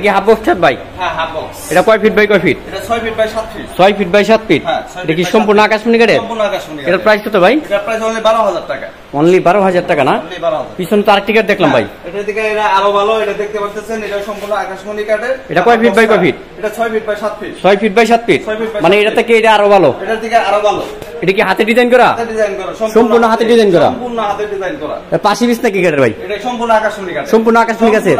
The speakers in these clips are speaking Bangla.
কি হাফ বক্স ছাদ ভাই? হ্যাঁ হাফ বক্স। এটা কয় ফিট বাই কয় ফিট? এটা 6 feet by 7 feet. 6 feet by 7 feet. এটা কি সম্পূর্ণ আকাশমণি কাঠের? সম্পূর্ণ আকাশমণি কাঠের। এটার প্রাইস কত ভাই? এটার প্রাইস অনলি 12000 টাকা। অনলি 12000 টাকা না? অনলি 12000। পিছনে তো আরেকটি কাঠ দেখলাম ভাই। এটা থেকে এটা আরো ভালো, এটা দেখতে পাচ্ছেন এটা সম্পূর্ণ আকাশমণি কাঠের। এটা কয় ফিট বাই কয় ফিট? এটা 6 feet by 7 feet. 6 feet by 7 feet. মানে এটা থেকে এটা আরো ভালো। এটা থেকে আরো ভালো। এটা কি হাতে ডিজাইন করা? হাতে ডিজাইন করা, সম্পূর্ণ হাতে ডিজাইন করা। সম্পূর্ণ হাতে ডিজাইন করা। পাশি বিছনা কি কাঠের ভাই? এটা সম্পূর্ণ আকাশমণি কাঠের। সম্পূর্ণ আকাশমণি কাঠের।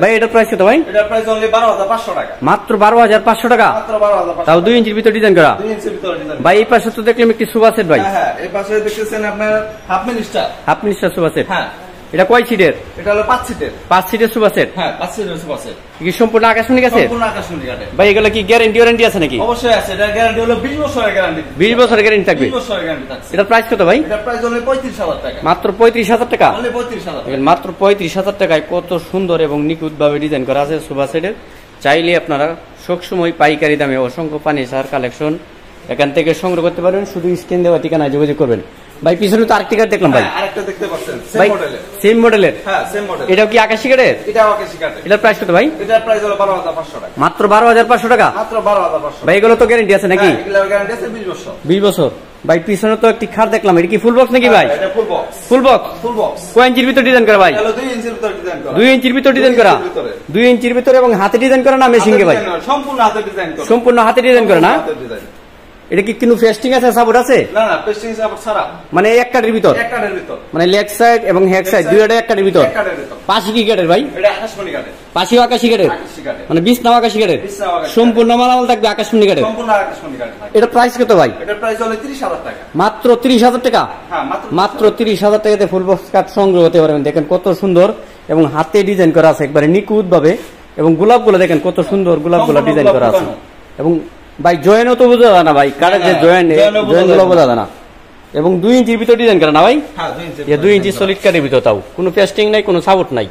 ভাই এটার প্রাইস কত ভাই? এটার প্রাইস অনলি 12500 টাকা। মাত্র 12500 টাকা। মাত্র 12500। তাও 2 ইঞ্চির ভিতর ডিজাইন করা। 2 ইঞ্চির ভিতর ডিজাইন। ভাই এই পাশে তো দেখলাম একটি সোফা সেট ভাই। হ্যাঁ এই পাশে দেখতেছেন আপনার half minister. Half minister sofa set. হ্যাঁ এটা কয় সিটের? এটা হলো 5 সিটের। 5 সিটের সোফা সেট। হ্যাঁ 5 সিটের সোফা সেট। কি সম্পূর্ণ আকাশমণি কাঠের? সম্পূর্ণ আকাশমণি কাঠের। ভাই এগুলা কি গ্যারান্টি আছে নাকি? অবশ্যই আছে, এটা গ্যারান্টি হলো 20 বছরের গ্যারান্টি। 20 বছরের গ্যারান্টি থাকবে। 20 বছরের গ্যারান্টি থাকবে। এটার প্রাইস কত ভাই? এটার প্রাইস হলো 35000 টাকা। মাত্র 35000 টাকা। অনলি 35000 টাকা। মাত্র 35000 টাকায় কত সুন্দর এবং নিখুঁত ভাবে ডিজাইন করা আছে সোফা সেটের। চাইলে আপনারা সবসময় পাইকারি দামে অসংখ্য ফার্নিচার কালেকশন এখান থেকে সংগ্রহ করতে পারবেন। শুধু স্ক্রিন দেওয়া ঠিকানায় যোগাযোগ করবেন। ভাই পিছনে তো আরেকটি কাঠ দেখলাম ভাই। আরেকটা দেখতে পাচ্ছেন সেম ভাই মডেলের। সেম মডেলের? হ্যাঁ সেম মডেল। এটাও কি আকাশী কাঠের? এটাও আকাশী কাঠের। এটার প্রাইস কত ভাই? এটার প্রাইস হলো 12500 টাকা। মাত্র 12500 টাকা। মাত্র 12500। ভাই এগুলো তো গ্যারান্টি আছে নাকি? হ্যাঁ এগুলোর গ্যারান্টি আছে 20 বছর। 20 বছর। ভাই পিছনে তো একটি খাট দেখলাম, এটা কি ফুল বক্স নাকি ভাই? এটা full box. Full box. Full box. কয় ইঞ্চির ভিতর ডিজাইন করা ভাই? হলো 2 ইঞ্চির ভিতর ডিজাইন করা। 2 ইঞ্চির ভিতর ডিজাইন করা। 2 ইঞ্চির ভিতর এবং হাতে ডিজাইন করা না মেশিনে ভাই? সম্পূর্ণ হাতে ডিজাইন করা। সম্পূর্ণ হাতে ডিজাইন করা না? হাতে ডিজাইন। এটা কি কোনো ফেস্টিং আছে, সাপোর্ট আছে? না না পেস্টিং সাপোর্ট ছাড়া। মানে এক কাঠের ভিতর? এক কাঠের ভিতর। মানে লেগ সাইড এবং হেড সাইড দুইটা এক কাঠের ভিতর? এক কাঠের ভিতর। পাশে কি কাঠের ভাই? এটা আকাশমণি কাঠের। পাশেও আকাশী কাঠের? আকাশী কাঠের। মানে বিছনাও আকাশী কাঠের? বিছনাও আকাশী। সম্পূর্ণ মালামাল থাকবে আকাশমণি কাঠের? সম্পূর্ণ আকাশমণি কাঠের। এটা প্রাইস কত ভাই? এটার প্রাইস হলো 30000 টাকা। মাত্র 30000 টাকা। হ্যাঁ মাত্র 30000 টাকাতে ফুল বক্স কাঠ সংগ্রহ করতে পারবেন। দেখেন কত সুন্দর এবং হাতে ডিজাইন করা আছে একবারে নিখুঁত ভাবে। এবং গোলাপগুলো দেখেন কত সুন্দর গোলাপগুলো ডিজাইন করা আছে। এবং ভাই জয়েনও তো বোঝা যায় না ভাই, কাঠের যে জয়েন গুলো বোঝা যায় না। এবং 2 ইঞ্চির ভিতর ডিজাইন করা না ভাই? হ্যাঁ 2 ইঞ্চি। 2 ইঞ্চি সলিড কাঠের ভিতর, তাও কোনো পেস্টিং নাই, কোনো সাপোর্ট নাই।